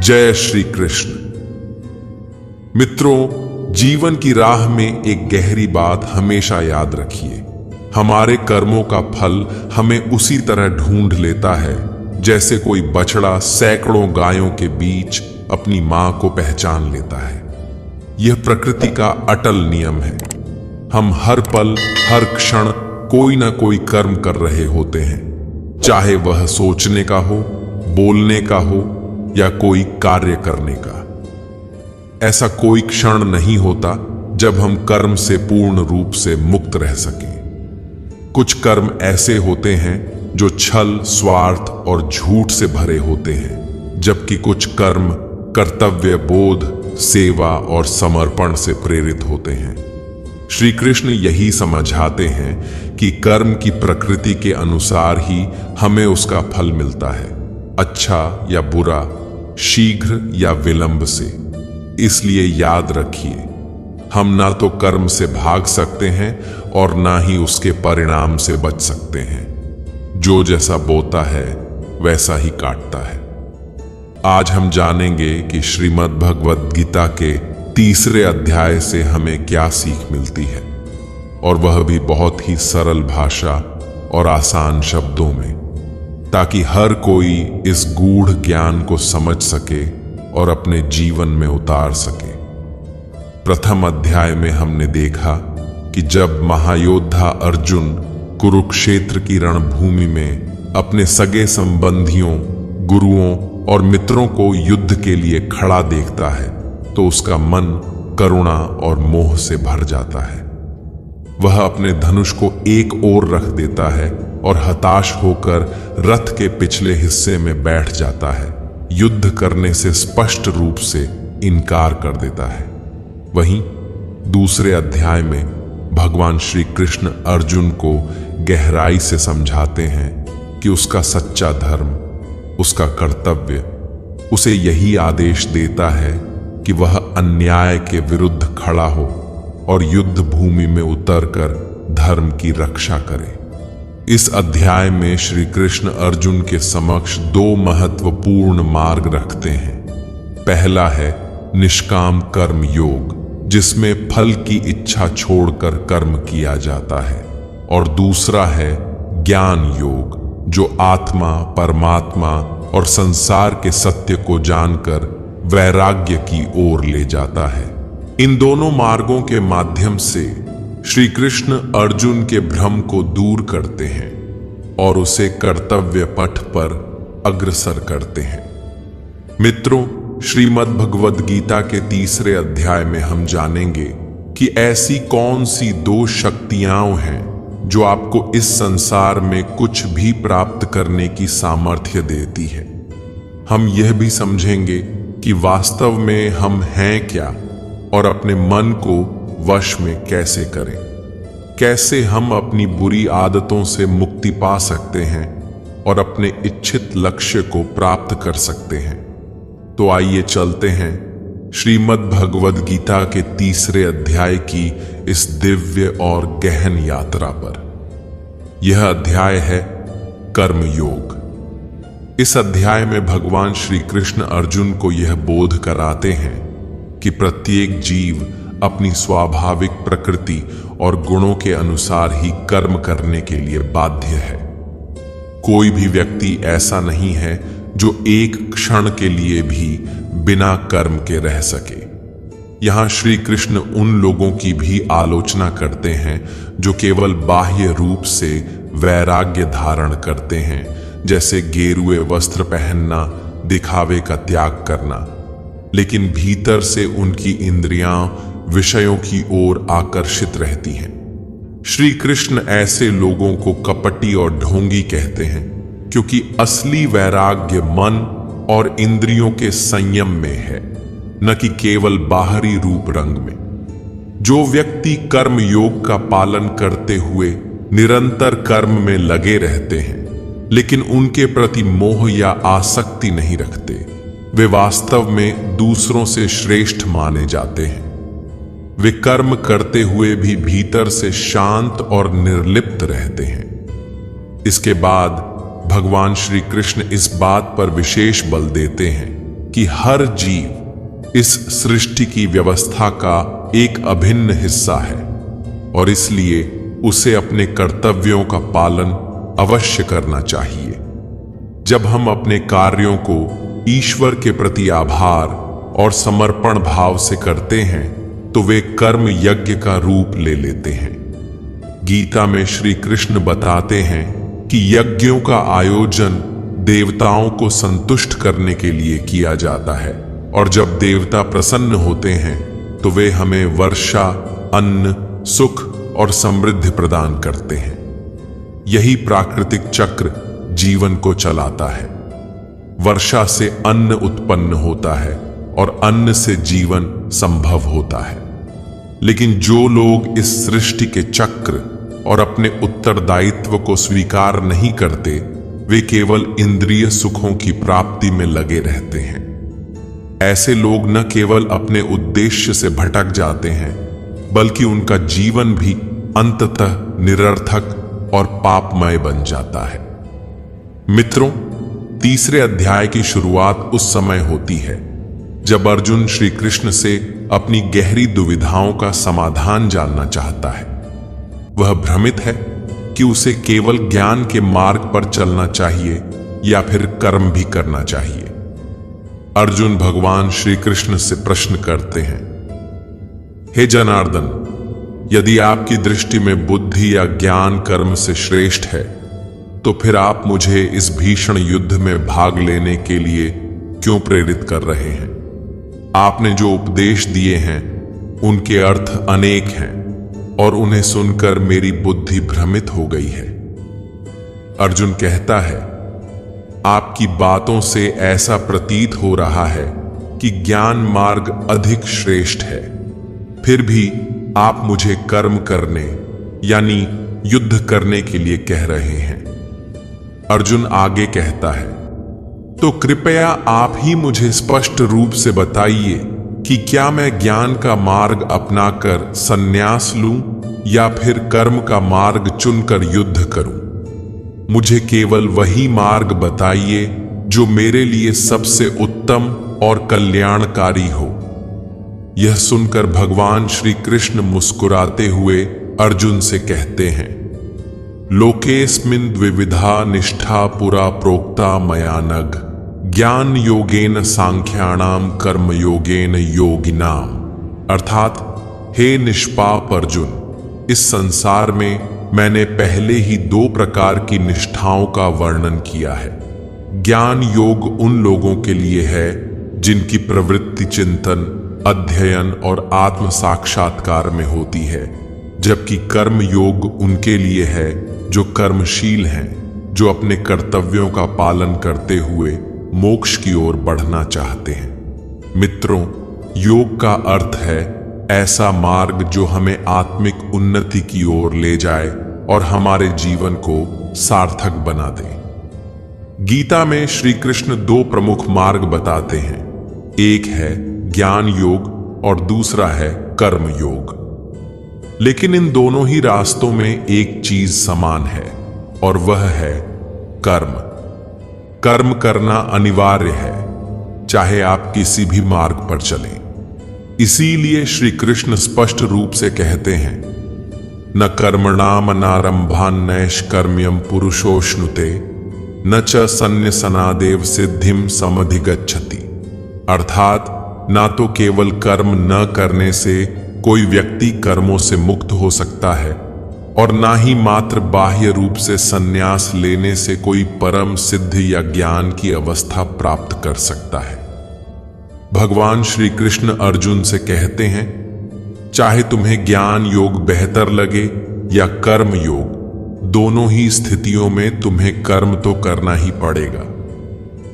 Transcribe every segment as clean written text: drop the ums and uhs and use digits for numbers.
जय श्री कृष्ण। मित्रों, जीवन की राह में एक गहरी बात हमेशा याद रखिए। हमारे कर्मों का फल हमें उसी तरह ढूंढ लेता है जैसे कोई बछड़ा सैकड़ों गायों के बीच अपनी मां को पहचान लेता है। यह प्रकृति का अटल नियम है। हम हर पल हर क्षण कोई ना कोई कर्म कर रहे होते हैं, चाहे वह सोचने का हो, बोलने का हो या कोई कार्य करने का। ऐसा कोई क्षण नहीं होता जब हम कर्म से पूर्ण रूप से मुक्त रह सकें। कुछ कर्म ऐसे होते हैं जो छल, स्वार्थ और झूठ से भरे होते हैं, जबकि कुछ कर्म कर्तव्य बोध, सेवा और समर्पण से प्रेरित होते हैं। श्री कृष्ण यही समझाते हैं कि कर्म की प्रकृति के अनुसार ही हमें उसका फल मिलता है, अच्छा या बुरा, शीघ्र या विलंब से। इसलिए याद रखिए, हम ना तो कर्म से भाग सकते हैं और ना ही उसके परिणाम से बच सकते हैं। जो जैसा बोता है वैसा ही काटता है। आज हम जानेंगे कि श्रीमद् भगवद गीता के 3 अध्याय से हमें क्या सीख मिलती है, और वह भी बहुत ही सरल भाषा और आसान शब्दों में, ताकि हर कोई इस गूढ़ ज्ञान को समझ सके और अपने जीवन में उतार सके। प्रथम अध्याय में हमने देखा कि जब महायोद्धा अर्जुन कुरुक्षेत्र की रणभूमि में अपने सगे संबंधियों, गुरुओं और मित्रों को युद्ध के लिए खड़ा देखता है तो उसका मन करुणा और मोह से भर जाता है। वह अपने धनुष को एक ओर रख देता है और हताश होकर रथ के पिछले हिस्से में बैठ जाता है, युद्ध करने से स्पष्ट रूप से इनकार कर देता है। वहीं दूसरे अध्याय में भगवान श्री कृष्ण अर्जुन को गहराई से समझाते हैं कि उसका सच्चा धर्म, उसका कर्तव्य उसे यही आदेश देता है कि वह अन्याय के विरुद्ध खड़ा हो और युद्ध भूमि में उतरकर धर्म की रक्षा करे। इस अध्याय में श्री कृष्ण अर्जुन के समक्ष 2 महत्वपूर्ण मार्ग रखते हैं। पहला है निष्काम कर्म योग, जिसमें फल की इच्छा छोड़कर कर्म किया जाता है, और दूसरा है ज्ञान योग, जो आत्मा, परमात्मा और संसार के सत्य को जानकर वैराग्य की ओर ले जाता है। इन दोनों मार्गों के माध्यम से श्री कृष्ण अर्जुन के भ्रम को दूर करते हैं और उसे कर्तव्य पथ पर अग्रसर करते हैं। मित्रों, श्रीमद् भगवद गीता के 3 अध्याय में हम जानेंगे कि ऐसी कौन सी 2 शक्तियां हैं जो आपको इस संसार में कुछ भी प्राप्त करने की सामर्थ्य देती है। हम यह भी समझेंगे कि वास्तव में हम हैं क्या और अपने मन को वश में कैसे करें, कैसे हम अपनी बुरी आदतों से मुक्ति पा सकते हैं और अपने इच्छित लक्ष्य को प्राप्त कर सकते हैं। तो आइए चलते हैं श्रीमद् भगवद गीता के 3 अध्याय की इस दिव्य और गहन यात्रा पर। यह अध्याय है कर्म योग। इस अध्याय में भगवान श्री कृष्ण अर्जुन को यह बोध कराते हैं कि प्रत्येक जीव अपनी स्वाभाविक प्रकृति और गुणों के अनुसार ही कर्म करने के लिए बाध्य है। कोई भी व्यक्ति ऐसा नहीं है जो एक क्षण के लिए भी बिना कर्म के रह सके। यहाँ श्री कृष्ण उन लोगों की भी आलोचना करते हैं जो केवल बाह्य रूप से वैराग्य धारण करते हैं, जैसे गेरुए वस्त्र पहनना, दिखावे का त्याग करना, लेकिन भीतर से उनकी इंद्रियां विषयों की ओर आकर्षित रहती हैं। श्री कृष्ण ऐसे लोगों को कपटी और ढोंगी कहते हैं, क्योंकि असली वैराग्य मन और इंद्रियों के संयम में है, न कि केवल बाहरी रूप रंग में। जो व्यक्ति कर्म योग का पालन करते हुए निरंतर कर्म में लगे रहते हैं, लेकिन उनके प्रति मोह या आसक्ति नहीं रखते, वे वास्तव में दूसरों से श्रेष्ठ माने जाते हैं। वे कर्म करते हुए भी भीतर से शांत और निर्लिप्त रहते हैं। इसके बाद भगवान श्री कृष्ण इस बात पर विशेष बल देते हैं कि हर जीव इस सृष्टि की व्यवस्था का एक अभिन्न हिस्सा है और इसलिए उसे अपने कर्तव्यों का पालन अवश्य करना चाहिए। जब हम अपने कार्यों को ईश्वर के प्रति आभार और समर्पण भाव से करते हैं तो वे कर्म यज्ञ का रूप ले लेते हैं। गीता में श्री कृष्ण बताते हैं कि यज्ञों का आयोजन देवताओं को संतुष्ट करने के लिए किया जाता है और जब देवता प्रसन्न होते हैं तो वे हमें वर्षा, अन्न, सुख और समृद्धि प्रदान करते हैं। यही प्राकृतिक चक्र जीवन को चलाता है। वर्षा से अन्न उत्पन्न होता है और अन्न से जीवन संभव होता है। लेकिन जो लोग इस सृष्टि के चक्र और अपने उत्तरदायित्व को स्वीकार नहीं करते, वे केवल इंद्रिय सुखों की प्राप्ति में लगे रहते हैं। ऐसे लोग न केवल अपने उद्देश्य से भटक जाते हैं, बल्कि उनका जीवन भी अंततः निरर्थक और पापमय बन जाता है। मित्रों, तीसरे अध्याय की शुरुआत उस समय होती है जब अर्जुन श्री कृष्ण से अपनी गहरी दुविधाओं का समाधान जानना चाहता है। वह भ्रमित है कि उसे केवल ज्ञान के मार्ग पर चलना चाहिए या फिर कर्म भी करना चाहिए। अर्जुन भगवान श्री कृष्ण से प्रश्न करते हैं, हे जनार्दन, यदि आपकी दृष्टि में बुद्धि या ज्ञान कर्म से श्रेष्ठ है तो फिर आप मुझे इस भीषण युद्ध में भाग लेने के लिए क्यों प्रेरित कर रहे हैं? आपने जो उपदेश दिए हैं उनके अर्थ अनेक हैं और उन्हें सुनकर मेरी बुद्धि भ्रमित हो गई है। अर्जुन कहता है, आपकी बातों से ऐसा प्रतीत हो रहा है कि ज्ञान मार्ग अधिक श्रेष्ठ है, फिर भी आप मुझे कर्म करने यानी युद्ध करने के लिए कह रहे हैं। अर्जुन आगे कहता है, तो कृपया आप ही मुझे स्पष्ट रूप से बताइए कि क्या मैं ज्ञान का मार्ग अपनाकर संन्यास लूं या फिर कर्म का मार्ग चुनकर युद्ध करूं? मुझे केवल वही मार्ग बताइए जो मेरे लिए सबसे उत्तम और कल्याणकारी हो। यह सुनकर भगवान श्री कृष्ण मुस्कुराते हुए अर्जुन से कहते हैं, लोकेस्मिन् द्विविधा निष्ठा पुरा प्रोक्ता मया नघ, ज्ञान योगेन सांख्याणाम कर्म योगेन योगिनाम। अर्थात, हे निष्पाप अर्जुन, इस संसार में मैंने पहले ही 2 प्रकार की निष्ठाओं का वर्णन किया है। ज्ञान योग उन लोगों के लिए है जिनकी प्रवृत्ति चिंतन, अध्ययन और आत्म साक्षात्कार में होती है, जबकि कर्म योग उनके लिए है जो कर्मशील हैं, जो अपने कर्तव्यों का पालन करते हुए मोक्ष की ओर बढ़ना चाहते हैं। मित्रों, योग का अर्थ है ऐसा मार्ग जो हमें आत्मिक उन्नति की ओर ले जाए और हमारे जीवन को सार्थक बना दे। गीता में श्री कृष्ण 2 प्रमुख मार्ग बताते हैं, एक है ज्ञान योग और दूसरा है कर्म योग। लेकिन इन दोनों ही रास्तों में एक चीज समान है और वह है कर्म। कर्म करना अनिवार्य है, चाहे आप किसी भी मार्ग पर चलें। इसीलिए श्री कृष्ण स्पष्ट रूप से कहते हैं, न कर्मणाम नारंभान नैष्कर्म्यम पुरुषोष्णुते न च सन्न्यसनादेव सिद्धिम समधिगच्छति। अर्थात, ना तो केवल कर्म न करने से कोई व्यक्ति कर्मों से मुक्त हो सकता है और ना ही मात्र बाह्य रूप से संन्यास लेने से कोई परम सिद्धि या ज्ञान की अवस्था प्राप्त कर सकता है। भगवान श्री कृष्ण अर्जुन से कहते हैं, चाहे तुम्हें ज्ञान योग बेहतर लगे या कर्म योग, दोनों ही स्थितियों में तुम्हें कर्म तो करना ही पड़ेगा।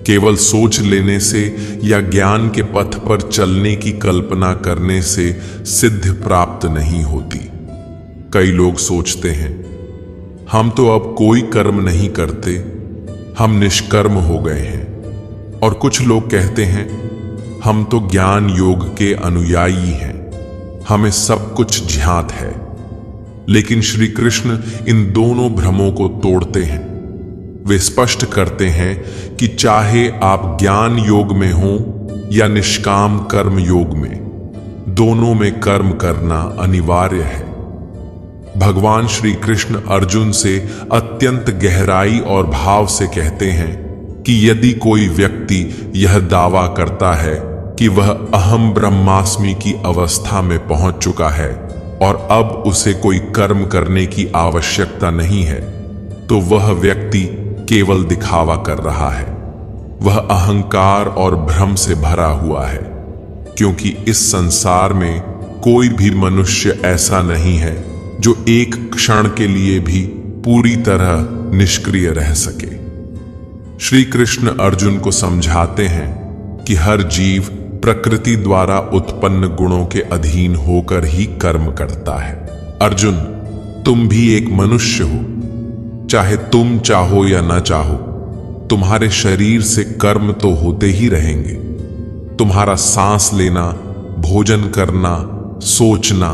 केवल सोच लेने से या ज्ञान के पथ पर चलने की कल्पना करने से सिद्धि प्राप्त नहीं होती। कई लोग सोचते हैं, हम तो अब कोई कर्म नहीं करते, हम निष्कर्म हो गए हैं। और कुछ लोग कहते हैं, हम तो ज्ञान योग के अनुयायी हैं, हमें सब कुछ ज्ञात है। लेकिन श्री कृष्ण इन दोनों भ्रमों को तोड़ते हैं। वे स्पष्ट करते हैं कि चाहे आप ज्ञान योग में हो या निष्काम कर्म योग में, दोनों में कर्म करना अनिवार्य है। भगवान श्री कृष्ण अर्जुन से अत्यंत गहराई और भाव से कहते हैं कि यदि कोई व्यक्ति यह दावा करता है कि वह अहम ब्रह्मास्मि की अवस्था में पहुंच चुका है और अब उसे कोई कर्म करने की आवश्यकता नहीं है, तो वह व्यक्ति केवल दिखावा कर रहा है। वह अहंकार और भ्रम से भरा हुआ है, क्योंकि इस संसार में कोई भी मनुष्य ऐसा नहीं है जो एक क्षण के लिए भी पूरी तरह निष्क्रिय रह सके। श्री कृष्ण अर्जुन को समझाते हैं कि हर जीव प्रकृति द्वारा उत्पन्न गुणों के अधीन होकर ही कर्म करता है। अर्जुन, तुम भी एक मनुष्य हो, चाहे तुम चाहो या न चाहो, तुम्हारे शरीर से कर्म तो होते ही रहेंगे। तुम्हारा सांस लेना, भोजन करना, सोचना,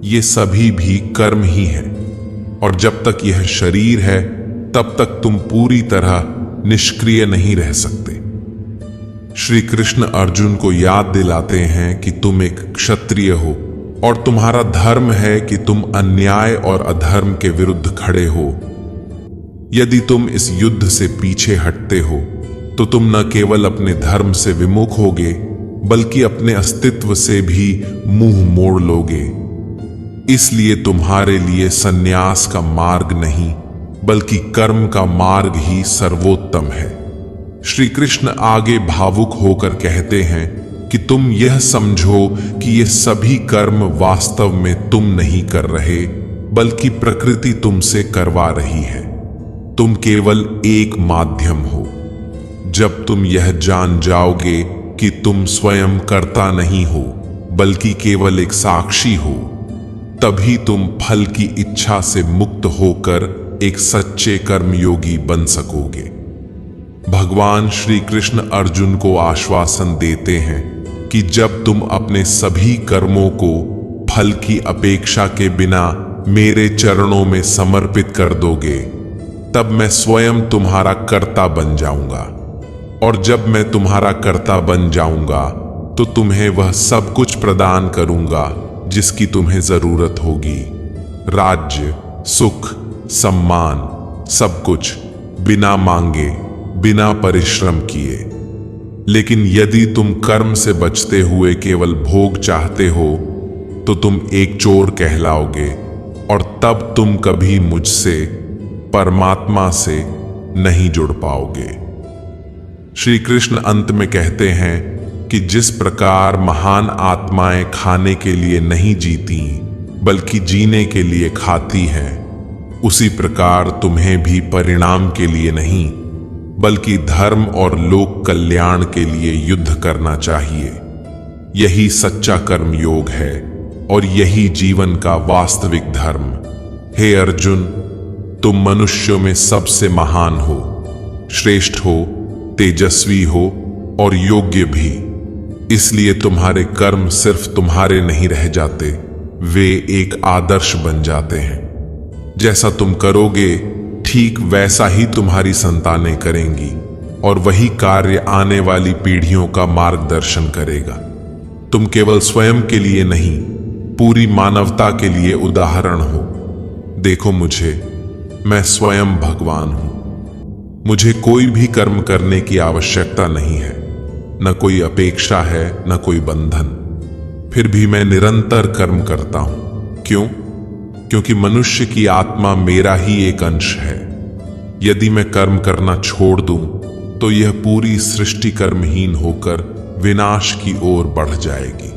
ये सभी भी कर्म ही है। और जब तक यह शरीर है तब तक तुम पूरी तरह निष्क्रिय नहीं रह सकते। श्री कृष्ण अर्जुन को याद दिलाते हैं कि तुम एक क्षत्रिय हो और तुम्हारा धर्म है कि तुम अन्याय और अधर्म के विरुद्ध खड़े हो। यदि तुम इस युद्ध से पीछे हटते हो तो तुम न केवल अपने धर्म से विमुख होगे, बल्कि अपने अस्तित्व से भी मुंह मोड़ लोगे। इसलिए तुम्हारे लिए सन्यास का मार्ग नहीं, बल्कि कर्म का मार्ग ही सर्वोत्तम है। श्री कृष्ण आगे भावुक होकर कहते हैं कि तुम यह समझो कि ये सभी कर्म वास्तव में तुम नहीं कर रहे, बल्कि प्रकृति तुमसे करवा रही है। तुम केवल एक माध्यम हो। जब तुम यह जान जाओगे कि तुम स्वयं कर्ता नहीं हो, बल्कि केवल एक साक्षी हो, तभी तुम फल की इच्छा से मुक्त होकर एक सच्चे कर्मयोगी बन सकोगे। भगवान श्री कृष्ण अर्जुन को आश्वासन देते हैं कि जब तुम अपने सभी कर्मों को फल की अपेक्षा के बिना मेरे चरणों में समर्पित कर दोगे, तब मैं स्वयं तुम्हारा कर्ता बन जाऊंगा। और जब मैं तुम्हारा कर्ता बन जाऊंगा तो तुम्हें वह सब कुछ प्रदान करूंगा जिसकी तुम्हें जरूरत होगी। राज्य, सुख, सम्मान, सब कुछ बिना मांगे, बिना परिश्रम किए। लेकिन यदि तुम कर्म से बचते हुए केवल भोग चाहते हो तो तुम एक चोर कहलाओगे और तब तुम कभी मुझसे, परमात्मा से नहीं जुड़ पाओगे। श्री कृष्ण अंत में कहते हैं कि जिस प्रकार महान आत्माएं खाने के लिए नहीं जीती बल्कि जीने के लिए खाती हैं, उसी प्रकार तुम्हें भी परिणाम के लिए नहीं बल्कि धर्म और लोक कल्याण के लिए युद्ध करना चाहिए। यही सच्चा कर्म योग है और यही जीवन का वास्तविक धर्म। हे अर्जुन, तुम मनुष्यों में सबसे महान हो, श्रेष्ठ हो, तेजस्वी हो और योग्य भी। इसलिए तुम्हारे कर्म सिर्फ तुम्हारे नहीं रह जाते, वे एक आदर्श बन जाते हैं। जैसा तुम करोगे ठीक वैसा ही तुम्हारी संतानें करेंगी और वही कार्य आने वाली पीढ़ियों का मार्गदर्शन करेगा। तुम केवल स्वयं के लिए नहीं, पूरी मानवता के लिए उदाहरण हो। देखो मुझे, मैं स्वयं भगवान हूं। मुझे कोई भी कर्म करने की आवश्यकता नहीं है, न कोई अपेक्षा है, न कोई बंधन। फिर भी मैं निरंतर कर्म करता हूं। क्यों? क्योंकि मनुष्य की आत्मा मेरा ही एक अंश है। यदि मैं कर्म करना छोड़ दूं तो यह पूरी सृष्टि कर्महीन होकर विनाश की ओर बढ़ जाएगी।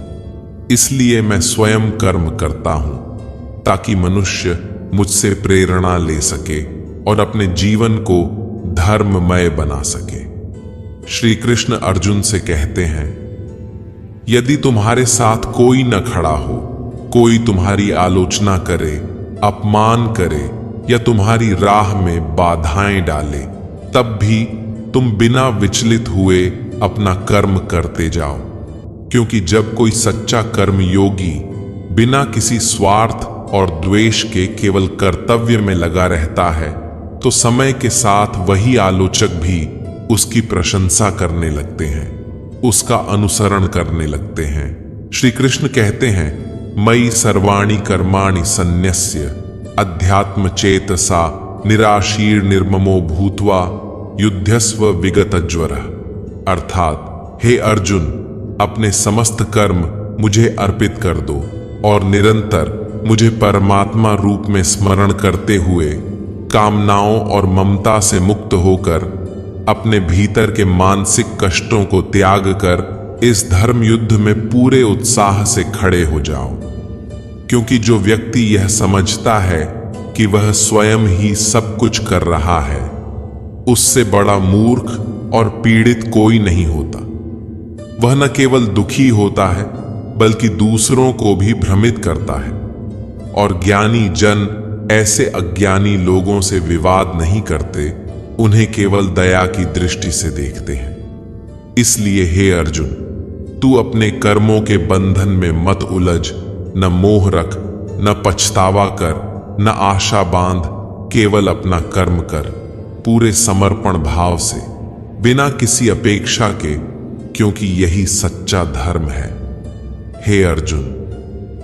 इसलिए मैं स्वयं कर्म करता हूं ताकि मनुष्य मुझसे प्रेरणा ले सके और अपने जीवन को धर्ममय बना सके। श्री कृष्ण अर्जुन से कहते हैं, यदि तुम्हारे साथ कोई न खड़ा हो, कोई तुम्हारी आलोचना करे, अपमान करे या तुम्हारी राह में बाधाएं डाले, तब भी तुम बिना विचलित हुए अपना कर्म करते जाओ। क्योंकि जब कोई सच्चा कर्मयोगी बिना किसी स्वार्थ और द्वेष के केवल कर्तव्य में लगा रहता है, तो समय के साथ वही आलोचक भी उसकी प्रशंसा करने लगते हैं। उसका अनुसरण करने लगते हैं। श्री कृष्ण कहते हैं, मयि सर्वाणि कर्माणि सन्न्यस्य अध्यात्म चेतसा निराशीर निर्ममो भूत्वा युध्यस्व विगतज्वरः। अर्थात हे अर्जुन, अपने समस्त कर्म मुझे अर्पित कर दो और निरंतर मुझे परमात्मा रूप में स्मरण करते हुए कामनाओं और ममता से मुक्त होकर अपने भीतर के मानसिक कष्टों को त्याग कर इस धर्म युद्ध में पूरे उत्साह से खड़े हो जाओ। क्योंकि जो व्यक्ति यह समझता है कि वह स्वयं ही सब कुछ कर रहा है, उससे बड़ा मूर्ख और पीड़ित कोई नहीं होता। वह न केवल दुखी होता है बल्कि दूसरों को भी भ्रमित करता है। और ज्ञानी जन ऐसे अज्ञानी लोगों से विवाद नहीं करते, उन्हें केवल दया की दृष्टि से देखते हैं। इसलिए हे अर्जुन, तू अपने कर्मों के बंधन में मत उलझ, न मोह रख, न पछतावा कर, न आशा बांध, केवल अपना कर्म कर पूरे समर्पण भाव से, बिना किसी अपेक्षा के, क्योंकि यही सच्चा धर्म है। हे अर्जुन,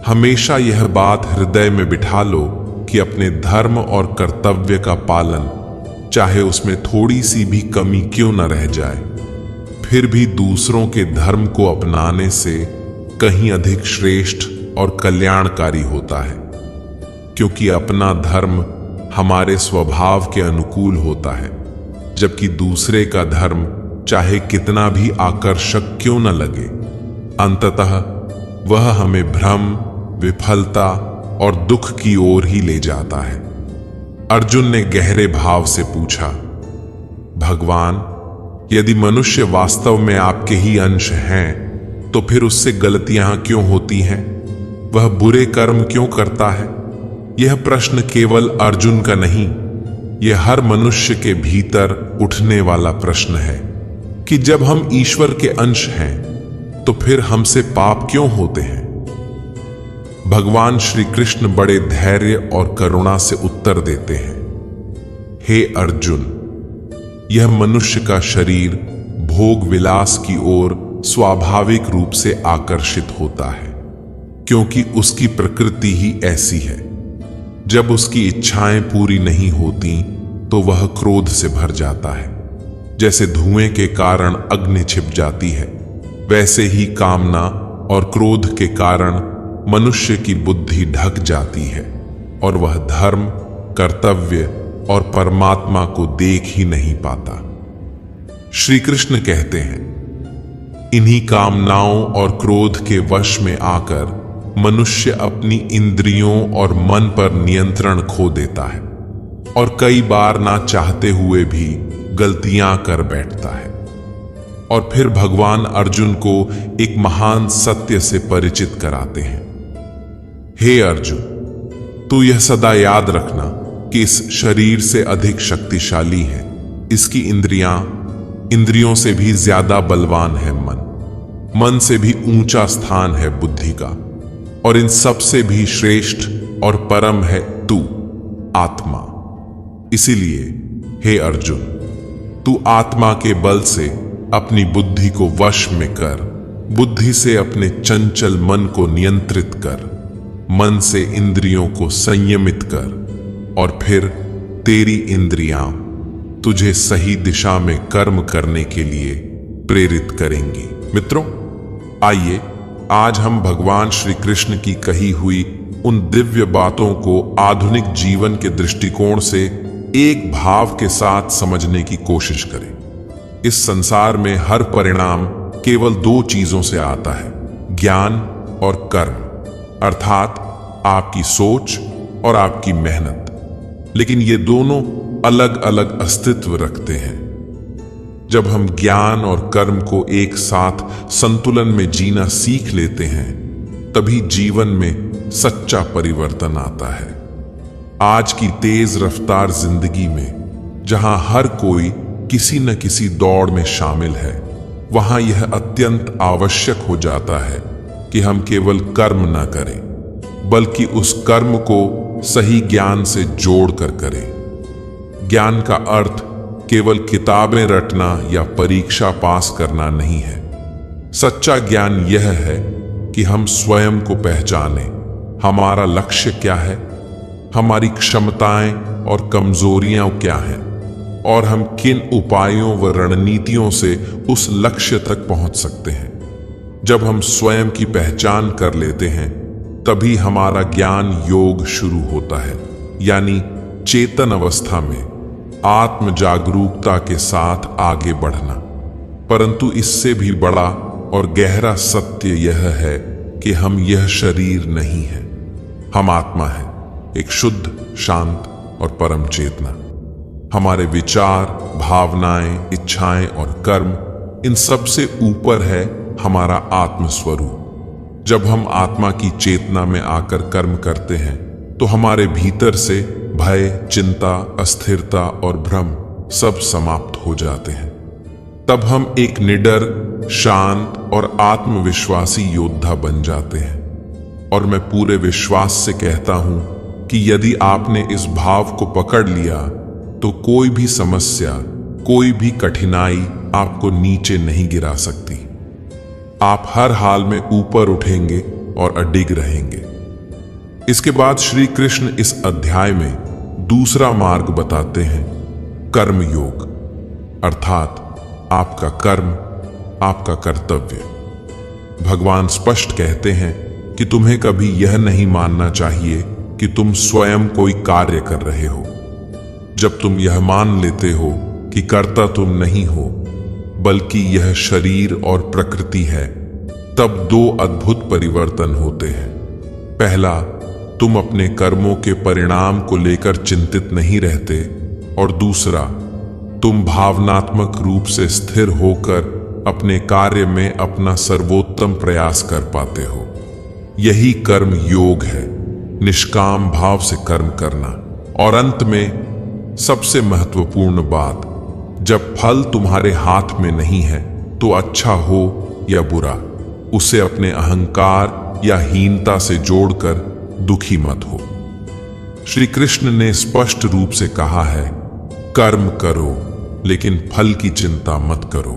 हमेशा यह बात हृदय में बिठा लो कि अपने धर्म और कर्तव्य का पालन, चाहे उसमें थोड़ी सी भी कमी क्यों न रह जाए, फिर भी दूसरों के धर्म को अपनाने से कहीं अधिक श्रेष्ठ और कल्याणकारी होता है। क्योंकि अपना धर्म हमारे स्वभाव के अनुकूल होता है, जबकि दूसरे का धर्म चाहे कितना भी आकर्षक क्यों न लगे, अंततः वह हमें भ्रम, विफलता और दुख की ओर ही ले जाता है। अर्जुन ने गहरे भाव से पूछा, भगवान, यदि मनुष्य वास्तव में आपके ही अंश हैं, तो फिर उससे गलतियां क्यों होती हैं? वह बुरे कर्म क्यों करता है? यह प्रश्न केवल अर्जुन का नहीं, यह हर मनुष्य के भीतर उठने वाला प्रश्न है कि जब हम ईश्वर के अंश हैं, तो फिर हमसे पाप क्यों होते हैं? भगवान श्री कृष्ण बड़े धैर्य और करुणा से उत्तर देते हैं, हे अर्जुन, यह मनुष्य का शरीर भोग विलास की ओर स्वाभाविक रूप से आकर्षित होता है, क्योंकि उसकी प्रकृति ही ऐसी है। जब उसकी इच्छाएं पूरी नहीं होती तो वह क्रोध से भर जाता है। जैसे धुएं के कारण अग्नि छिप जाती है, वैसे ही कामना और क्रोध के कारण मनुष्य की बुद्धि ढक जाती है और वह धर्म, कर्तव्य और परमात्मा को देख ही नहीं पाता। श्री कृष्ण कहते हैं, इन्हीं कामनाओं और क्रोध के वश में आकर मनुष्य अपनी इंद्रियों और मन पर नियंत्रण खो देता है और कई बार ना चाहते हुए भी गलतियां कर बैठता है। और फिर भगवान अर्जुन को एक महान सत्य से परिचित कराते हैं, हे अर्जुन, तू यह सदा याद रखना कि इस शरीर से अधिक शक्तिशाली है इसकी इंद्रियों से भी ज्यादा बलवान है मन से भी ऊंचा स्थान है बुद्धि का, और इन सब से भी श्रेष्ठ और परम है तू, आत्मा। इसीलिए हे अर्जुन, तू आत्मा के बल से अपनी बुद्धि को वश में कर, बुद्धि से अपने चंचल मन को नियंत्रित कर, मन से इंद्रियों को संयमित कर, और फिर तेरी इंद्रियां तुझे सही दिशा में कर्म करने के लिए प्रेरित करेंगी। मित्रों, आइए आज हम भगवान श्री कृष्ण की कही हुई उन दिव्य बातों को आधुनिक जीवन के दृष्टिकोण से एक भाव के साथ समझने की कोशिश करें। इस संसार में हर परिणाम केवल दो चीजों से आता है, ज्ञान और कर्म, अर्थात आपकी सोच और आपकी मेहनत। लेकिन ये दोनों अलग अलग अस्तित्व रखते हैं। जब हम ज्ञान और कर्म को एक साथ संतुलन में जीना सीख लेते हैं, तभी जीवन में सच्चा परिवर्तन आता है। आज की तेज रफ्तार जिंदगी में जहां हर कोई किसी न किसी दौड़ में शामिल है, वहां यह अत्यंत आवश्यक हो जाता है कि हम केवल कर्म न करें, बल्कि उस कर्म को सही ज्ञान से जोड़कर करें। ज्ञान का अर्थ केवल किताबें रटना या परीक्षा पास करना नहीं है, सच्चा ज्ञान यह है कि हम स्वयं को पहचानें, हमारा लक्ष्य क्या है, हमारी क्षमताएं और कमजोरियां क्या हैं, और हम किन उपायों व रणनीतियों से उस लक्ष्य तक पहुंच सकते हैं। जब हम स्वयं की पहचान कर लेते हैं, तभी हमारा ज्ञान योग शुरू होता है, यानी चेतन अवस्था में आत्म जागरूकता के साथ आगे बढ़ना। परंतु इससे भी बड़ा और गहरा सत्य यह है कि हम यह शरीर नहीं हैं, हम आत्मा हैं, एक शुद्ध, शांत और परम चेतना। हमारे विचार, भावनाएं, इच्छाएं और कर्म, इन सब से ऊपर है हमारा आत्म स्वरूप। जब हम आत्मा की चेतना में आकर कर्म करते हैं, तो हमारे भीतर से भय, चिंता, अस्थिरता और भ्रम सब समाप्त हो जाते हैं। तब हम एक निडर, शांत और आत्मविश्वासी योद्धा बन जाते हैं। और मैं पूरे विश्वास से कहता हूं कि यदि आपने इस भाव को पकड़ लिया, तो कोई भी समस्या, कोई भी कठिनाई आपको नीचे नहीं गिरा सकती। आप हर हाल में ऊपर उठेंगे और अडिग रहेंगे। इसके बाद श्री कृष्ण इस अध्याय में दूसरा मार्ग बताते हैं, कर्म योग, अर्थात आपका कर्म, आपका कर्तव्य। भगवान स्पष्ट कहते हैं कि तुम्हें कभी यह नहीं मानना चाहिए कि तुम स्वयं कोई कार्य कर रहे हो। जब तुम यह मान लेते हो कि कर्ता तुम नहीं हो, बल्कि यह शरीर और प्रकृति है, तब दो अद्भुत परिवर्तन होते हैं। पहला, तुम अपने कर्मों के परिणाम को लेकर चिंतित नहीं रहते, और दूसरा, तुम भावनात्मक रूप से स्थिर होकर अपने कार्य में अपना सर्वोत्तम प्रयास कर पाते हो। यही कर्म योग है, निष्काम भाव से कर्म करना। और अंत में सबसे महत्वपूर्ण बात, जब फल तुम्हारे हाथ में नहीं है, तो अच्छा हो या बुरा, उसे अपने अहंकार या हीनता से जोड़कर दुखी मत हो। श्री कृष्ण ने स्पष्ट रूप से कहा है, कर्म करो लेकिन फल की चिंता मत करो।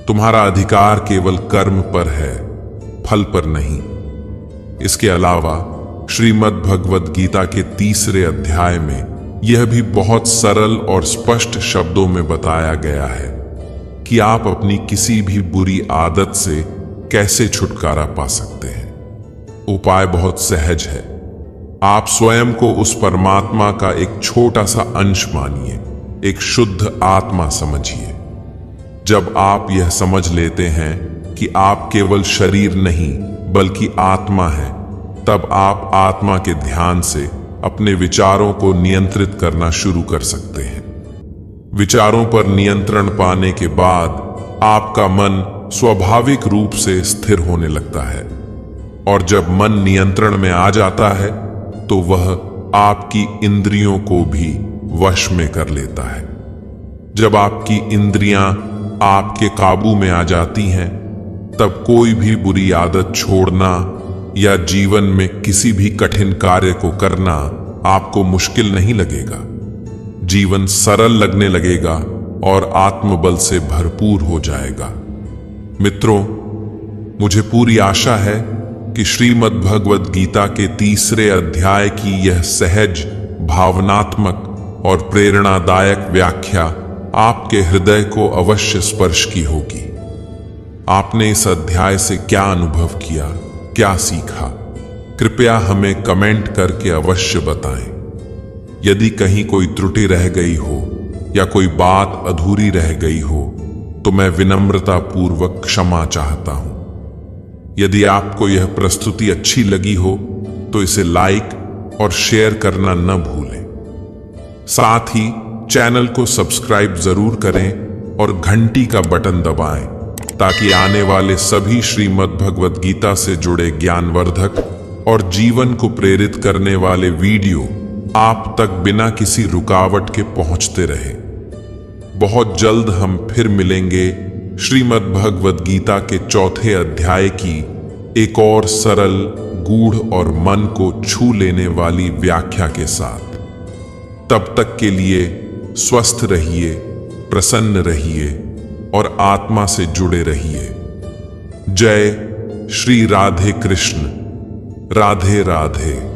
तुम्हारा अधिकार केवल कर्म पर है, फल पर नहीं। इसके अलावा श्रीमद् भगवद गीता के 3 अध्याय में यह भी बहुत सरल और स्पष्ट शब्दों में बताया गया है कि आप अपनी किसी भी बुरी आदत से कैसे छुटकारा पा सकते हैं। उपाय बहुत सहज है। आप स्वयं को उस परमात्मा का एक छोटा सा अंश मानिए, एक शुद्ध आत्मा समझिए। जब आप यह समझ लेते हैं कि आप केवल शरीर नहीं बल्कि आत्मा हैं, तब आप आत्मा के ध्यान से अपने विचारों को नियंत्रित करना शुरू कर सकते हैं। विचारों पर नियंत्रण पाने के बाद आपका मन स्वाभाविक रूप से स्थिर होने लगता है, और जब मन नियंत्रण में आ जाता है तो वह आपकी इंद्रियों को भी वश में कर लेता है। जब आपकी इंद्रियां आपके काबू में आ जाती हैं, तब कोई भी बुरी आदत छोड़ना या जीवन में किसी भी कठिन कार्य को करना आपको मुश्किल नहीं लगेगा। जीवन सरल लगने लगेगा और आत्मबल से भरपूर हो जाएगा। मित्रों, मुझे पूरी आशा है कि श्रीमद् भगवद गीता के 3 अध्याय की यह सहज, भावनात्मक और प्रेरणादायक व्याख्या आपके हृदय को अवश्य स्पर्श की होगी। आपने इस अध्याय से क्या अनुभव किया, क्या सीखा? कृपया हमें कमेंट करके अवश्य बताएं। यदि कहीं कोई त्रुटि रह गई हो या कोई बात अधूरी रह गई हो, तो मैं विनम्रता पूर्वक क्षमा चाहता हूं। यदि आपको यह प्रस्तुति अच्छी लगी हो, तो इसे लाइक और शेयर करना न भूलें। साथ ही चैनल को सब्सक्राइब जरूर करें और घंटी का बटन दबाएं, ताकि आने वाले सभी श्रीमद् भगवद गीता से जुड़े ज्ञानवर्धक और जीवन को प्रेरित करने वाले वीडियो आप तक बिना किसी रुकावट के पहुंचते रहे। बहुत जल्द हम फिर मिलेंगे श्रीमद् भगवद गीता के 4 अध्याय की एक और सरल, गूढ़ और मन को छू लेने वाली व्याख्या के साथ। तब तक के लिए स्वस्थ रहिए, प्रसन्न रहिए और आत्मा से जुड़े रहिए। जय श्री राधे कृष्ण। राधे राधे।